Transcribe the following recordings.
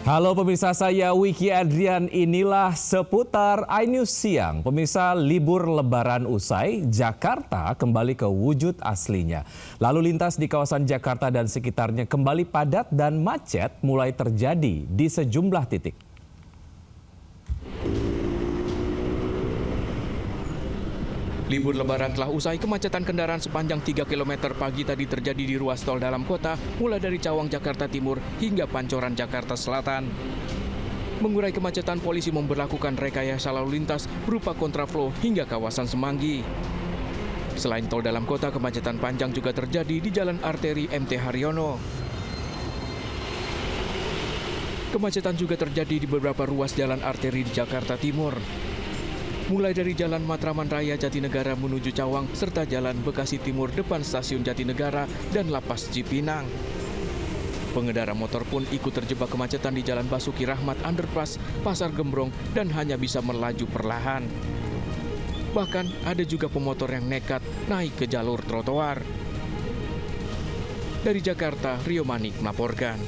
Halo pemirsa, saya Wiki Adrian, inilah seputar iNews Siang. Pemirsa, libur lebaran usai, Jakarta kembali ke wujud aslinya. Lalu lintas di kawasan Jakarta dan sekitarnya kembali padat dan macet mulai terjadi di sejumlah titik. Libur lebaran telah usai, kemacetan kendaraan sepanjang 3 km pagi tadi terjadi di ruas tol dalam kota, mulai dari Cawang Jakarta Timur hingga Pancoran Jakarta Selatan. Mengurai kemacetan, polisi memberlakukan rekayasa lalu lintas berupa kontraflow hingga kawasan Semanggi. Selain tol dalam kota, kemacetan panjang juga terjadi di Jalan Arteri MT Haryono. Kemacetan juga terjadi di beberapa ruas jalan arteri di Jakarta Timur, mulai dari Jalan Matraman Raya Jatinegara menuju Cawang, serta Jalan Bekasi Timur depan Stasiun Jatinegara dan Lapas Cipinang. Pengendara motor pun ikut terjebak kemacetan di Jalan Basuki Rahmat Underpass, Pasar Gembrong, dan hanya bisa melaju perlahan. Bahkan ada juga pemotor yang nekat naik ke jalur trotoar. Dari Jakarta, Rio Manik melaporkan.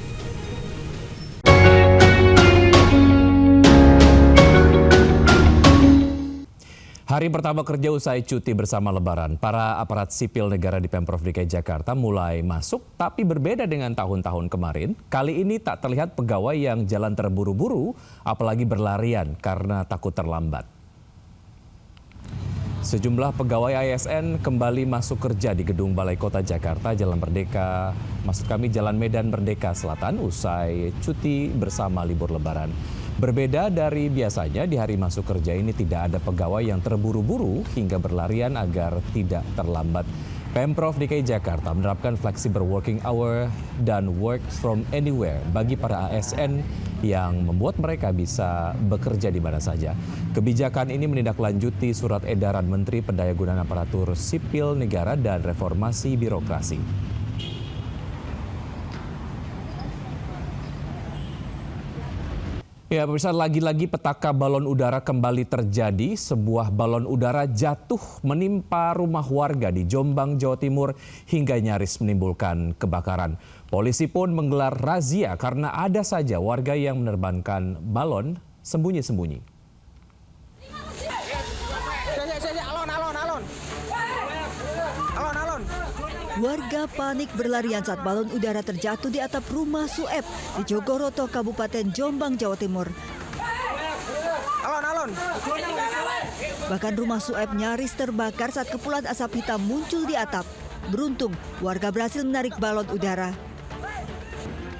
Hari pertama kerja usai cuti bersama Lebaran, para aparat sipil negara di Pemprov DKI Jakarta mulai masuk, tapi berbeda dengan tahun-tahun kemarin. Kali ini tak terlihat pegawai yang jalan terburu-buru, apalagi berlarian karena takut terlambat. Sejumlah pegawai ASN kembali masuk kerja di Gedung Balai Kota Jakarta, Jalan Medan Merdeka Selatan usai cuti bersama libur Lebaran. Berbeda dari biasanya, di hari masuk kerja ini tidak ada pegawai yang terburu-buru hingga berlarian agar tidak terlambat. Pemprov DKI Jakarta menerapkan flexible working hour dan work from anywhere bagi para ASN yang membuat mereka bisa bekerja di mana saja. Kebijakan ini menindaklanjuti surat edaran Menteri Pendayagunaan Aparatur Sipil Negara dan Reformasi Birokrasi. Ya, pemirsa, lagi-lagi petaka balon udara kembali terjadi. Sebuah balon udara jatuh menimpa rumah warga di Jombang, Jawa Timur hingga nyaris menimbulkan kebakaran. Polisi pun menggelar razia karena ada saja warga yang menerbangkan balon sembunyi-sembunyi. Warga panik berlarian saat balon udara terjatuh di atap rumah Sueb di Jogoroto, Kabupaten Jombang, Jawa Timur. Bahkan rumah Sueb nyaris terbakar saat kepulan asap hitam muncul di atap. Beruntung, warga berhasil menarik balon udara.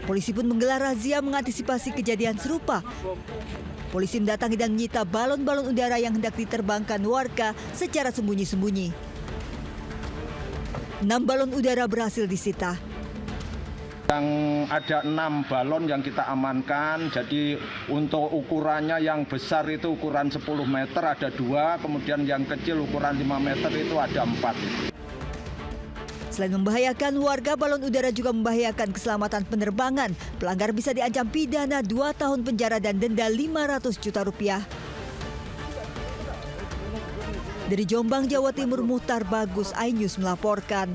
Polisi pun menggelar razia mengantisipasi kejadian serupa. Polisi mendatangi dan menyita balon-balon udara yang hendak diterbangkan warga secara sembunyi-sembunyi. 6 balon udara berhasil disita. Yang ada 6 balon yang kita amankan, jadi untuk ukurannya yang besar itu ukuran 10 meter ada 2, kemudian yang kecil ukuran 5 meter itu ada 4. Selain membahayakan warga, balon udara juga membahayakan keselamatan penerbangan. Pelanggar bisa diancam pidana 2 tahun penjara dan denda 500 juta rupiah. Dari Jombang, Jawa Timur, Muhtar Bagus, iNews melaporkan.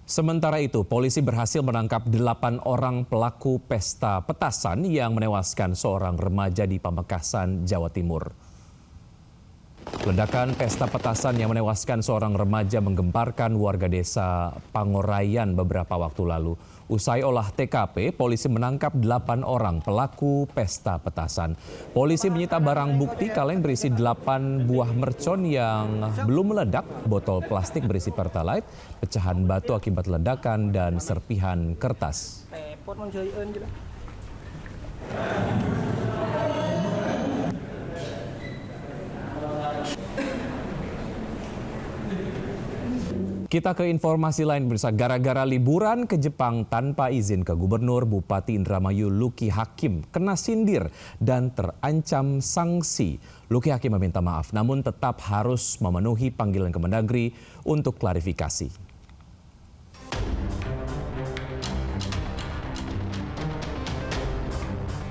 Sementara itu, polisi berhasil menangkap 8 orang pelaku pesta petasan yang menewaskan seorang remaja di Pamekasan, Jawa Timur. Ledakan pesta petasan yang menewaskan seorang remaja menggemparkan warga desa Pangorayan beberapa waktu lalu. Usai olah TKP, polisi menangkap 8 orang pelaku pesta petasan. Polisi menyita barang bukti kaleng berisi 8 buah mercon yang belum meledak, botol plastik berisi pertalite, pecahan batu akibat ledakan, dan serpihan kertas. Kita ke informasi lain, pemirsa. Gara-gara liburan ke Jepang tanpa izin ke Gubernur, Bupati Indramayu Luki Hakim kena sindir dan terancam sanksi. Luki Hakim meminta maaf, namun tetap harus memenuhi panggilan Kemendagri untuk klarifikasi.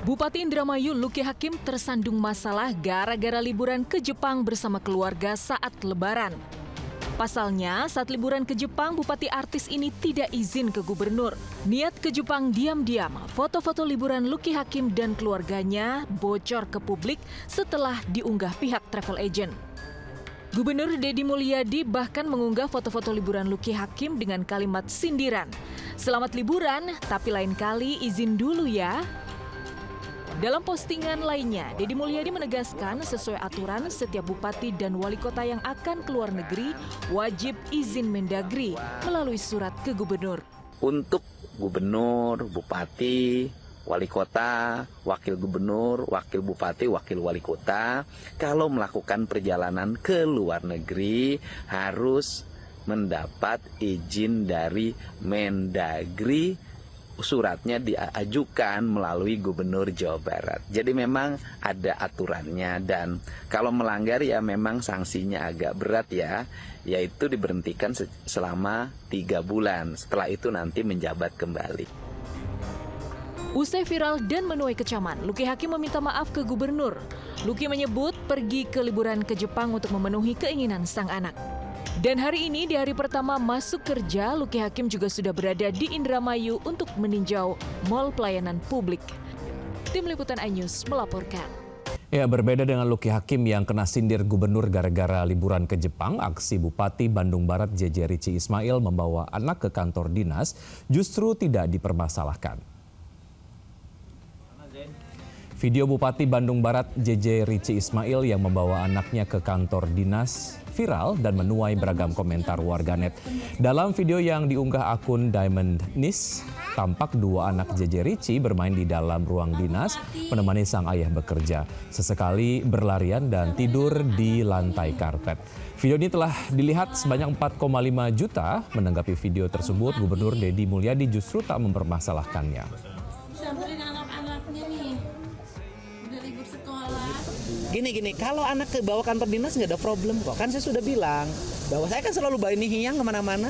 Bupati Indramayu Luki Hakim tersandung masalah gara-gara liburan ke Jepang bersama keluarga saat Lebaran. Pasalnya, saat liburan ke Jepang, bupati artis ini tidak izin ke gubernur. Niat ke Jepang diam-diam, foto-foto liburan Lucky Hakim dan keluarganya bocor ke publik setelah diunggah pihak travel agent. Gubernur Deddy Mulyadi bahkan mengunggah foto-foto liburan Lucky Hakim dengan kalimat sindiran. "Selamat liburan, tapi lain kali izin dulu ya." Dalam postingan lainnya, Deddy Mulyadi menegaskan sesuai aturan setiap bupati dan wali kota yang akan keluar negeri wajib izin Mendagri melalui surat ke gubernur. Untuk gubernur, bupati, wali kota, wakil gubernur, wakil bupati, wakil wali kota, kalau melakukan perjalanan ke luar negeri harus mendapat izin dari Mendagri. Suratnya diajukan melalui Gubernur Jawa Barat. Jadi memang ada aturannya, dan kalau melanggar ya memang sanksinya agak berat ya, yaitu diberhentikan selama 3 bulan. Setelah itu nanti menjabat kembali. Usai viral dan menuai kecaman, Lucky Hakim meminta maaf ke gubernur. Lucky menyebut pergi ke liburan ke Jepang untuk memenuhi keinginan sang anak. Dan hari ini di hari pertama masuk kerja, Lucky Hakim juga sudah berada di Indramayu untuk meninjau mal pelayanan publik. Tim Liputan iNews melaporkan. Ya, berbeda dengan Lucky Hakim yang kena sindir gubernur gara-gara liburan ke Jepang, aksi Bupati Bandung Barat JJ Rici Ismail membawa anak ke kantor dinas justru tidak dipermasalahkan. Video Bupati Bandung Barat JJ Rici Ismail yang membawa anaknya ke kantor dinas viral dan menuai beragam komentar warganet. Dalam video yang diunggah akun Diamond Nis, tampak 2 anak JJ Rici bermain di dalam ruang dinas menemani sang ayah bekerja. Sesekali berlarian dan tidur di lantai karpet. Video ini telah dilihat sebanyak 4,5 juta. Menanggapi video tersebut, Gubernur Deddy Mulyadi justru tak mempermasalahkannya. Samperin anak-anaknya nih, udah libur sekolah. Gini, kalau anak ke bawah kantor dinas nggak ada problem kok. Kan saya sudah bilang bahwa saya kan selalu bawa ini hiyang kemana-mana.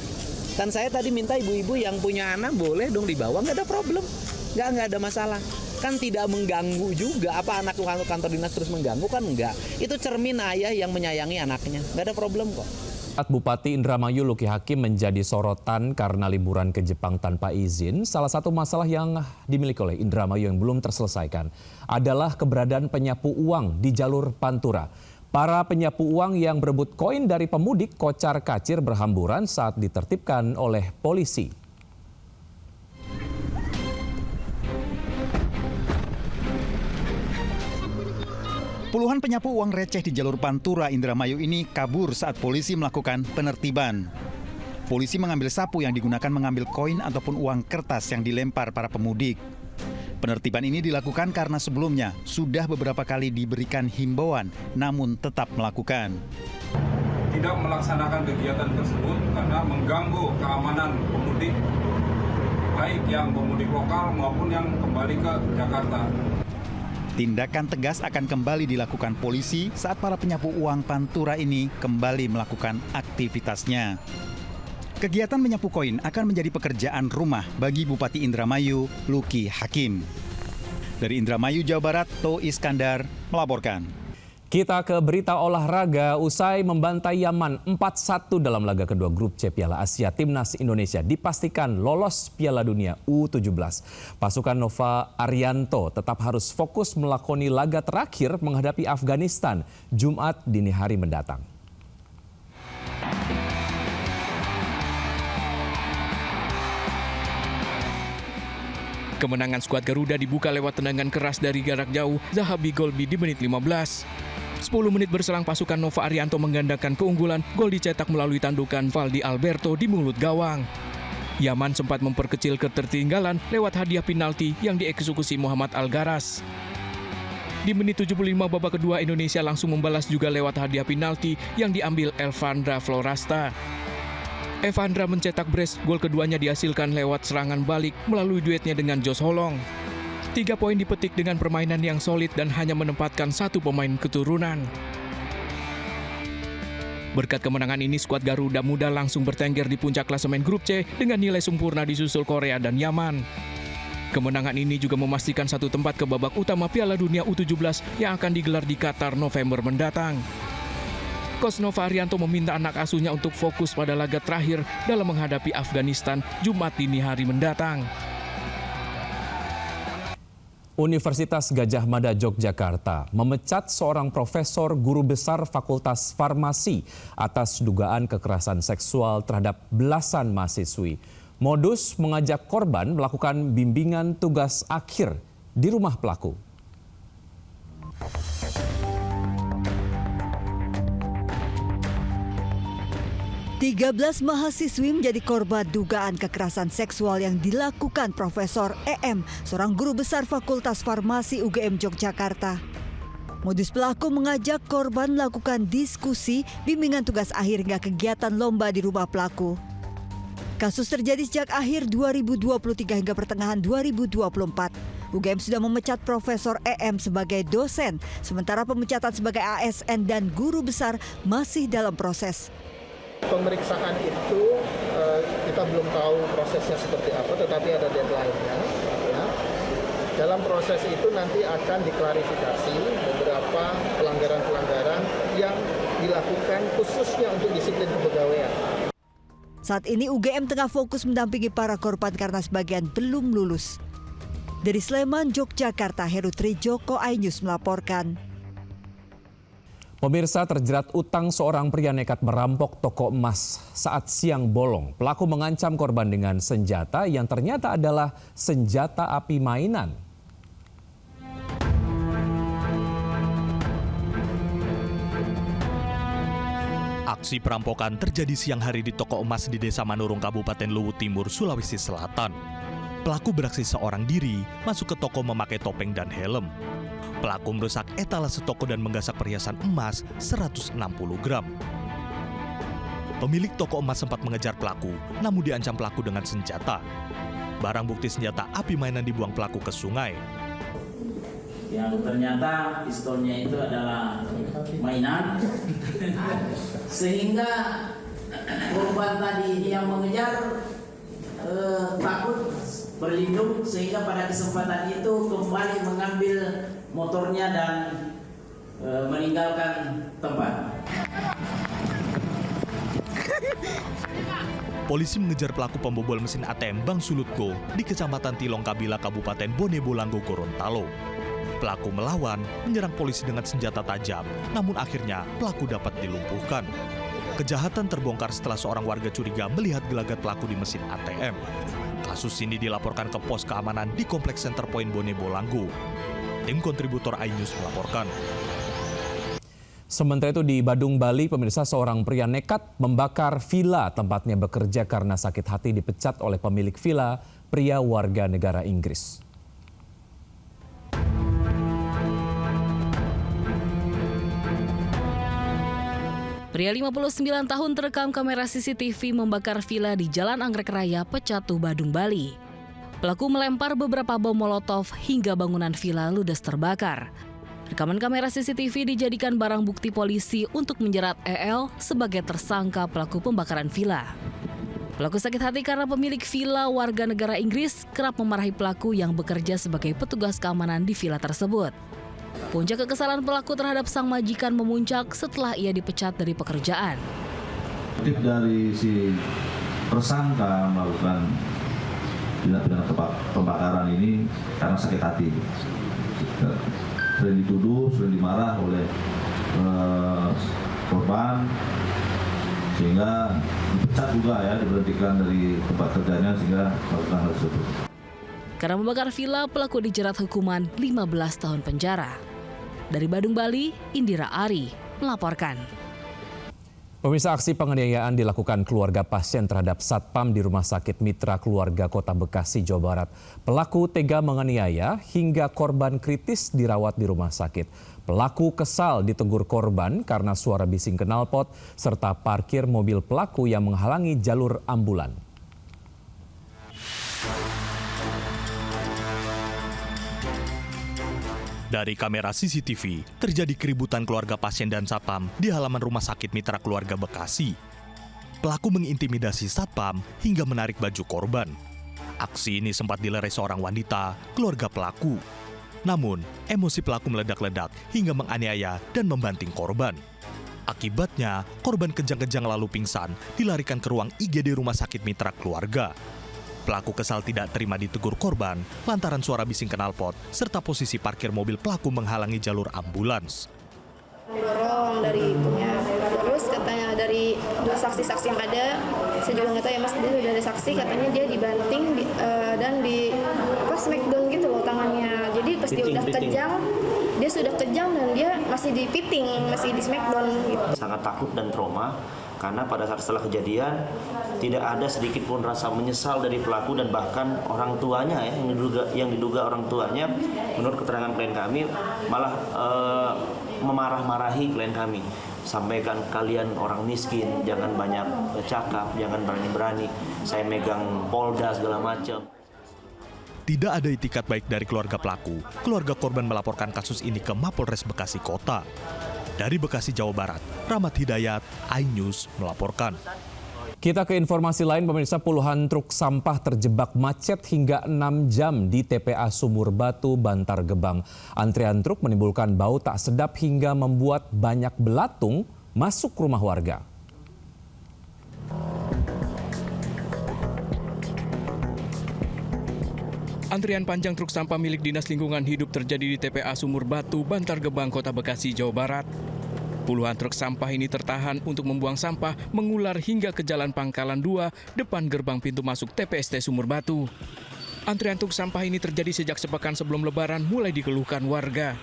Dan saya tadi minta ibu-ibu yang punya anak boleh dong dibawa, nggak ada problem. Nggak ada masalah. Kan tidak mengganggu juga. Apa anak kantor dinas terus mengganggu kan enggak. Itu cermin ayah yang menyayangi anaknya. Nggak ada problem kok. Saat Bupati Indramayu Lucky Hakim menjadi sorotan karena liburan ke Jepang tanpa izin, salah satu masalah yang dimiliki oleh Indramayu yang belum terselesaikan adalah keberadaan penyapu uang di jalur Pantura. Para penyapu uang yang berebut koin dari pemudik kocar-kacir berhamburan saat ditertibkan oleh polisi. Puluhan penyapu uang receh di jalur Pantura Indramayu ini kabur saat polisi melakukan penertiban. Polisi mengambil sapu yang digunakan mengambil koin ataupun uang kertas yang dilempar para pemudik. Penertiban ini dilakukan karena sebelumnya sudah beberapa kali diberikan himbauan, namun tetap melakukan. Tidak melaksanakan kegiatan tersebut karena mengganggu keamanan pemudik, baik yang pemudik lokal maupun yang kembali ke Jakarta. Tindakan tegas akan kembali dilakukan polisi saat para penyapu uang Pantura ini kembali melakukan aktivitasnya. Kegiatan menyapu koin akan menjadi pekerjaan rumah bagi Bupati Indramayu, Lucky Hakim. Dari Indramayu, Jawa Barat, To Iskandar melaporkan. Kita ke berita olahraga. Usai membantai Yaman 4-1 dalam laga kedua grup C Piala Asia, Timnas Indonesia dipastikan lolos Piala Dunia U17. Pasukan Nova Arianto tetap harus fokus melakoni laga terakhir menghadapi Afghanistan Jumat dini hari mendatang. Kemenangan skuad Garuda dibuka lewat tendangan keras dari jarak jauh Zahabi Golbi di menit 15. 10 menit berselang pasukan Nova Arianto menggandakan keunggulan, gol dicetak melalui tandukan Valdi Alberto di mulut gawang. Yaman sempat memperkecil ketertinggalan lewat hadiah penalti yang dieksekusi Muhammad Algaras. Di menit 75 babak kedua, Indonesia langsung membalas juga lewat hadiah penalti yang diambil Elvandra Florasta. Evandra mencetak brace, gol keduanya dihasilkan lewat serangan balik melalui duetnya dengan Jos Holong. 3 poin dipetik dengan permainan yang solid dan hanya menempatkan 1 pemain keturunan. Berkat kemenangan ini, skuad Garuda Muda langsung bertengger di puncak klasemen grup C dengan nilai sempurna disusul Korea dan Yaman. Kemenangan ini juga memastikan 1 tempat ke babak utama Piala Dunia U17 yang akan digelar di Qatar November mendatang. Coach Nova Arianto meminta anak asuhnya untuk fokus pada laga terakhir dalam menghadapi Afghanistan Jumat dini hari mendatang. Universitas Gadjah Mada Yogyakarta memecat seorang profesor guru besar Fakultas Farmasi atas dugaan kekerasan seksual terhadap belasan mahasiswi. Modus mengajak korban melakukan bimbingan tugas akhir di rumah pelaku. Tiga 13 mahasiswi menjadi korban dugaan kekerasan seksual yang dilakukan Profesor EM, seorang guru besar Fakultas Farmasi UGM Yogyakarta. Modus pelaku mengajak korban melakukan diskusi, bimbingan tugas akhir hingga kegiatan lomba di rumah pelaku. Kasus terjadi sejak akhir 2023 hingga pertengahan 2024. UGM sudah memecat Profesor EM sebagai dosen, sementara pemecatan sebagai ASN dan guru besar masih dalam proses. Pemeriksaan itu kita belum tahu prosesnya seperti apa, tetapi ada deadline-nya. Ya. Dalam proses itu nanti akan diklarifikasi beberapa pelanggaran-pelanggaran yang dilakukan khususnya untuk disiplin kepegawaian. Saat ini UGM tengah fokus mendampingi para korban karena sebagian belum lulus. Dari Sleman, Yogyakarta, Heru Trijoko, iNews melaporkan. Pemirsa, terjerat utang seorang pria nekat merampok toko emas saat siang bolong. Pelaku mengancam korban dengan senjata yang ternyata adalah senjata api mainan. Aksi perampokan terjadi siang hari di toko emas di Desa Manurung, Kabupaten Luwu Timur, Sulawesi Selatan. Pelaku beraksi seorang diri masuk ke toko memakai topeng dan helm. Pelaku merusak etalase toko dan menggasak perhiasan emas 160 gram. Pemilik toko emas sempat mengejar pelaku, namun diancam pelaku dengan senjata. Barang bukti senjata api mainan dibuang pelaku ke sungai. Yang ternyata pistolnya itu adalah mainan, sehingga korban tadi yang mengejar takut berlindung, sehingga pada kesempatan itu kembali mengambil motornya dan meninggalkan tempat. Polisi mengejar pelaku pembobol mesin ATM Bank Sulutgo di Kecamatan Tilong Kabila, Kabupaten Bone Bolango, Gorontalo. Pelaku melawan, menyerang polisi dengan senjata tajam, namun akhirnya pelaku dapat dilumpuhkan. Kejahatan terbongkar setelah seorang warga curiga melihat gelagat pelaku di mesin ATM. Kasus ini dilaporkan ke pos keamanan di Kompleks Center Point Bone Bolango. Tim kontributor iNews melaporkan. Sementara itu di Badung, Bali, pemirsa, seorang pria nekat membakar villa tempatnya bekerja karena sakit hati dipecat oleh pemilik villa, pria warga negara Inggris. Pria 59 tahun terekam kamera CCTV membakar villa di Jalan Anggrek Raya, Pecatu, Badung, Bali. Pelaku melempar beberapa bom molotov hingga bangunan villa ludes terbakar. Rekaman kamera CCTV dijadikan barang bukti polisi untuk menjerat EL sebagai tersangka pelaku pembakaran villa. Pelaku sakit hati karena pemilik villa warga negara Inggris kerap memarahi pelaku yang bekerja sebagai petugas keamanan di villa tersebut. Puncak kekesalan pelaku terhadap sang majikan memuncak setelah ia dipecat dari pekerjaan. Motif dari si tersangka melakukan tindak pidana pembakaran ini karena sakit hati. Sering dituduh, sering dimarah oleh korban, sehingga dipecat juga ya, diberhentikan dari tempat kerjanya sehingga melakukan hal tersebut. Karena membakar villa, pelaku dijerat hukuman 15 tahun penjara. Dari Badung, Bali, Indira Ari melaporkan. Pemirsa, aksi penganiayaan dilakukan keluarga pasien terhadap satpam di Rumah Sakit Mitra Keluarga Kota Bekasi, Jawa Barat. Pelaku tega menganiaya hingga korban kritis dirawat di rumah sakit. Pelaku kesal ditegur korban karena suara bising knalpot serta parkir mobil pelaku yang menghalangi jalur ambulan. Dari kamera CCTV, terjadi keributan keluarga pasien dan satpam di halaman Rumah Sakit Mitra Keluarga Bekasi. Pelaku mengintimidasi satpam hingga menarik baju korban. Aksi ini sempat dilerai seorang wanita, keluarga pelaku. Namun, emosi pelaku meledak-ledak hingga menganiaya dan membanting korban. Akibatnya, korban kejang-kejang lalu pingsan dilarikan ke ruang IGD Rumah Sakit Mitra Keluarga. Pelaku kesal tidak terima ditegur korban lantaran suara bising knalpot serta posisi parkir mobil pelaku menghalangi jalur ambulans. Dorong dari ibunya, terus katanya dari saksi-saksi yang ada, saya juga nggak tahu ya mas, dia sudah ada saksi katanya dia dibanting dan di smackdown gitu loh tangannya, jadi pas dia udah kejang, dia sudah kejang dan dia masih dipiting, masih di smackdown gitu. Sangat takut dan trauma karena pada saat setelah kejadian tidak ada sedikit pun rasa menyesal dari pelaku dan bahkan orang tuanya ya, yang diduga orang tuanya menurut keterangan klien kami malah memarah-marahi klien kami. Sampaikan kalian orang miskin, jangan banyak cakap, jangan berani-berani, saya megang Polda segala macam. Tidak ada itikat baik dari keluarga pelaku. Keluarga korban melaporkan kasus ini ke Mapolres Bekasi Kota. Dari Bekasi, Jawa Barat, Rahmat Hidayat, iNews melaporkan. Kita ke informasi lain, pemirsa. Puluhan truk sampah terjebak macet hingga 6 jam di TPA Sumur Batu, Bantar Gebang. Antrian truk menimbulkan bau tak sedap hingga membuat banyak belatung masuk rumah warga. Antrian panjang truk sampah milik Dinas Lingkungan Hidup terjadi di TPA Sumur Batu, Bantar Gebang, Kota Bekasi, Jawa Barat. Puluhan truk sampah ini tertahan untuk membuang sampah mengular hingga ke Jalan Pangkalan 2 depan gerbang pintu masuk TPST Sumur Batu. Antrian truk sampah ini terjadi sejak sepekan sebelum Lebaran mulai dikeluhkan warga.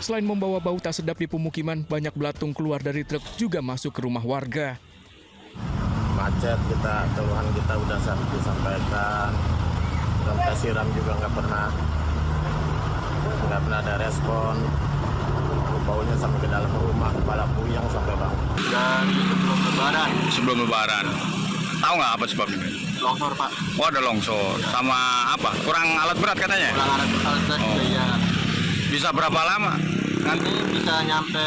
Selain membawa bau tak sedap di pemukiman, banyak belatung keluar dari truk juga masuk ke rumah warga. Macet, keluhan kita udah disampaikan. Sampai siram juga nggak pernah ada respon. Baunya sampai ke dalam rumah, kepala puyeng sampai bang. Dan sebelum lebaran. Sebelum lebaran. Tahu nggak apa sebabnya? Longsor pak. Oh ada longsor. Sama apa? Kurang alat berat katanya? Kurang alat berat ya. Bisa berapa lama? Nanti bisa nyampe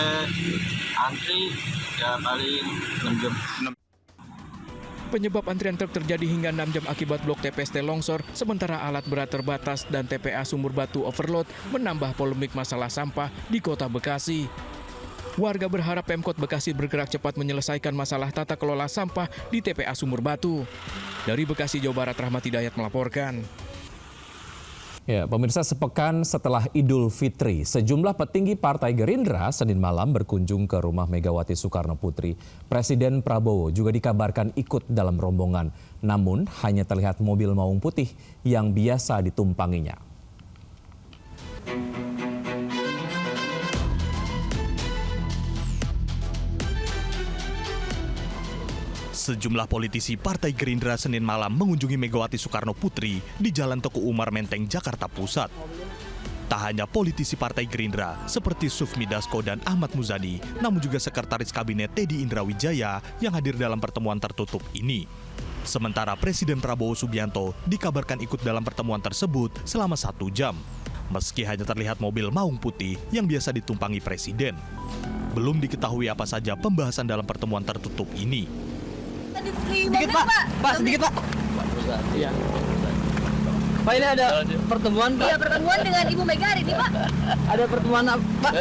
antri ya paling 6 jam. Penyebab antrian truk terjadi hingga 6 jam akibat blok TPST longsor, sementara alat berat terbatas dan TPA Sumur Batu overload menambah polemik masalah sampah di Kota Bekasi. Warga berharap Pemkot Bekasi bergerak cepat menyelesaikan masalah tata kelola sampah di TPA Sumur Batu. Dari Bekasi, Jawa Barat, Rahmat Hidayat melaporkan. Ya, pemirsa, sepekan setelah Idul Fitri, sejumlah petinggi Partai Gerindra Senin malam berkunjung ke rumah Megawati Soekarno Putri. Presiden Prabowo juga dikabarkan ikut dalam rombongan, namun hanya terlihat mobil maung putih yang biasa ditumpanginya. Sejumlah politisi Partai Gerindra Senin malam mengunjungi Megawati Soekarno Putri di Jalan Teguh Umar Menteng, Jakarta Pusat. Tak hanya politisi Partai Gerindra seperti Sufmi Dasko dan Ahmad Muzani, namun juga Sekretaris Kabinet Teddy Indrawijaya yang hadir dalam pertemuan tertutup ini. Sementara Presiden Prabowo Subianto dikabarkan ikut dalam pertemuan tersebut selama 1 jam. Meski hanya terlihat mobil maung putih yang biasa ditumpangi Presiden. Belum diketahui apa saja pembahasan dalam pertemuan tertutup ini. Sedikit Pak, sedikit Pak. Iya. Pak, ini ada pertemuan Pak. Iya, pertemuan dengan Ibu Mega hari ini Pak. Ada pertemuan apa Pak?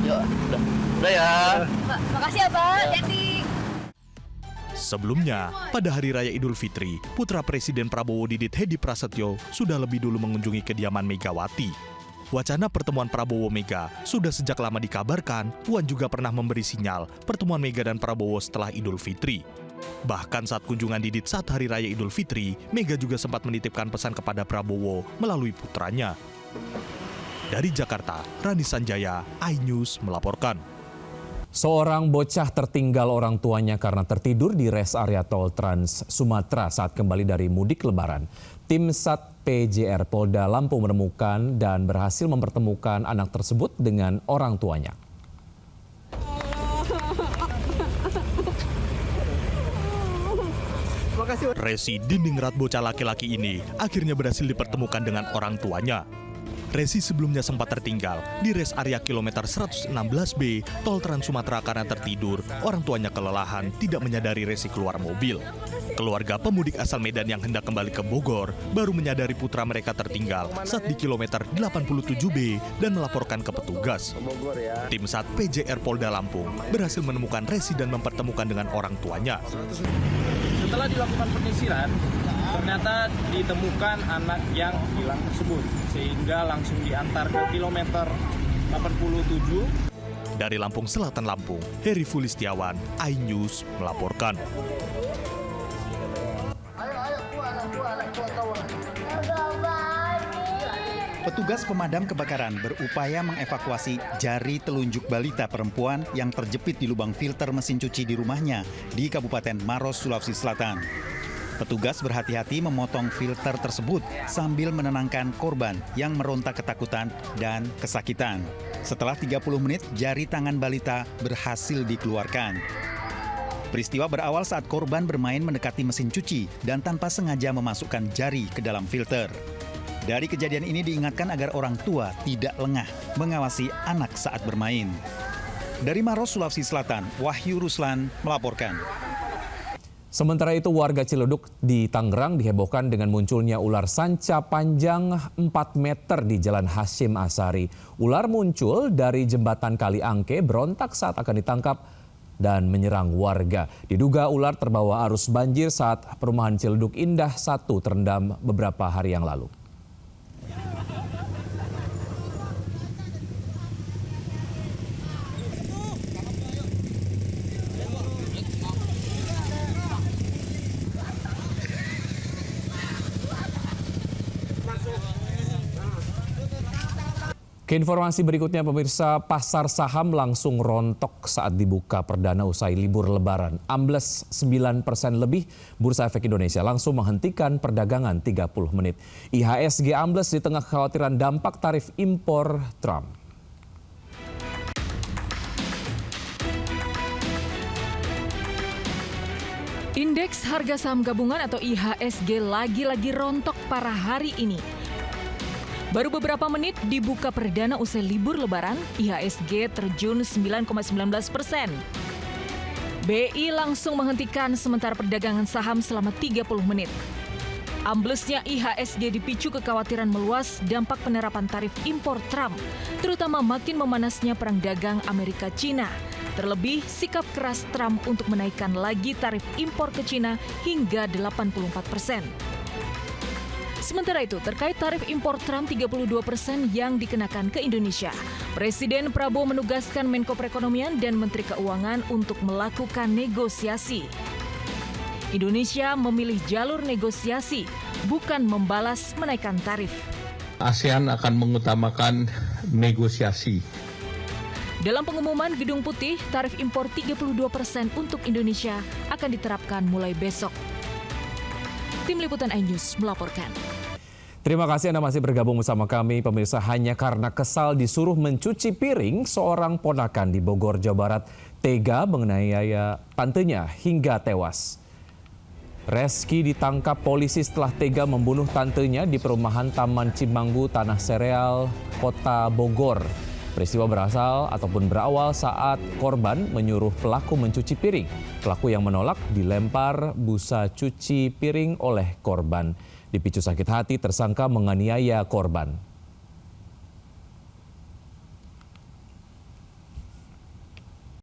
Ya, udah ya. Pak, makasih ya Pak, hati. Sebelumnya, pada Hari Raya Idul Fitri, putra Presiden Prabowo Didit Hedi Prasetyo sudah lebih dulu mengunjungi kediaman Megawati. Wacana pertemuan Prabowo-Mega sudah sejak lama dikabarkan. Puan juga pernah memberi sinyal pertemuan Mega dan Prabowo setelah Idul Fitri. Bahkan saat kunjungan Didit saat Hari Raya Idul Fitri, Mega juga sempat menitipkan pesan kepada Prabowo melalui putranya. Dari Jakarta, Rani Sanjaya, iNews melaporkan. Seorang bocah tertinggal orang tuanya karena tertidur di res area tol Trans Sumatera saat kembali dari mudik Lebaran. Tim Sat PJR Polda Lampung menemukan dan berhasil mempertemukan anak tersebut dengan orang tuanya. Resi dinding rat bocah laki-laki ini akhirnya berhasil dipertemukan dengan orang tuanya. Resi sebelumnya sempat tertinggal di res area kilometer 116B Tol Trans Sumatera karena tertidur. Orang tuanya kelelahan, tidak menyadari Resi keluar mobil. Keluarga pemudik asal Medan yang hendak kembali ke Bogor baru menyadari putra mereka tertinggal saat di kilometer 87B dan melaporkan ke petugas. Tim SAT PJR Polda Lampung berhasil menemukan Resi dan mempertemukan dengan orang tuanya. Setelah dilakukan penyisiran, ternyata ditemukan anak yang hilang tersebut, sehingga langsung diantar ke kilometer 87. Dari Lampung Selatan Lampung, Heri Fulistiawan, iNews melaporkan. Petugas pemadam kebakaran berupaya mengevakuasi jari telunjuk balita perempuan yang terjepit di lubang filter mesin cuci di rumahnya di Kabupaten Maros, Sulawesi Selatan. Petugas berhati-hati memotong filter tersebut sambil menenangkan korban yang meronta ketakutan dan kesakitan. Setelah 30 menit, jari tangan balita berhasil dikeluarkan. Peristiwa berawal saat korban bermain mendekati mesin cuci dan tanpa sengaja memasukkan jari ke dalam filter. Dari kejadian ini diingatkan agar orang tua tidak lengah mengawasi anak saat bermain. Dari Maros, Sulawesi Selatan, Wahyu Ruslan melaporkan. Sementara itu warga Ciledug di Tangerang dihebohkan dengan munculnya ular sanca panjang 4 meter di Jalan Hasyim Asari. Ular muncul dari jembatan Kali Angke, berontak saat akan ditangkap dan menyerang warga. Diduga ular terbawa arus banjir saat perumahan Ciledug Indah 1 terendam beberapa hari yang lalu. Informasi berikutnya pemirsa, pasar saham langsung rontok saat dibuka perdana usai libur lebaran. Ambles 9% lebih, Bursa Efek Indonesia langsung menghentikan perdagangan 30 menit. IHSG ambles di tengah kekhawatiran dampak tarif impor Trump. Indeks harga saham gabungan atau IHSG lagi-lagi rontok parah hari ini. Baru beberapa menit dibuka perdana usai libur lebaran, IHSG terjun 9,19%. BI langsung menghentikan sementara perdagangan saham selama 30 menit. Amblesnya IHSG dipicu kekhawatiran meluas dampak penerapan tarif impor Trump, terutama makin memanasnya perang dagang Amerika-Cina. Terlebih, sikap keras Trump untuk menaikkan lagi tarif impor ke Cina hingga 84%. Sementara itu, terkait tarif impor Trump 32% yang dikenakan ke Indonesia, Presiden Prabowo menugaskan Menko Perekonomian dan Menteri Keuangan untuk melakukan negosiasi. Indonesia memilih jalur negosiasi, bukan membalas menaikkan tarif. ASEAN akan mengutamakan negosiasi. Dalam pengumuman Gedung Putih, tarif impor 32% untuk Indonesia akan diterapkan mulai besok. Tim Liputan iNews melaporkan. Terima kasih Anda masih bergabung bersama kami. Pemirsa, hanya karena kesal disuruh mencuci piring, seorang ponakan di Bogor, Jawa Barat tega menganiaya tantenya hingga tewas. Reski ditangkap polisi setelah tega membunuh tantenya di perumahan Taman Cimanggu, Tanah Sereal, Kota Bogor. Peristiwa berawal saat korban menyuruh pelaku mencuci piring. Pelaku yang menolak dilempar busa cuci piring oleh korban. Dipicu sakit hati, tersangka menganiaya korban.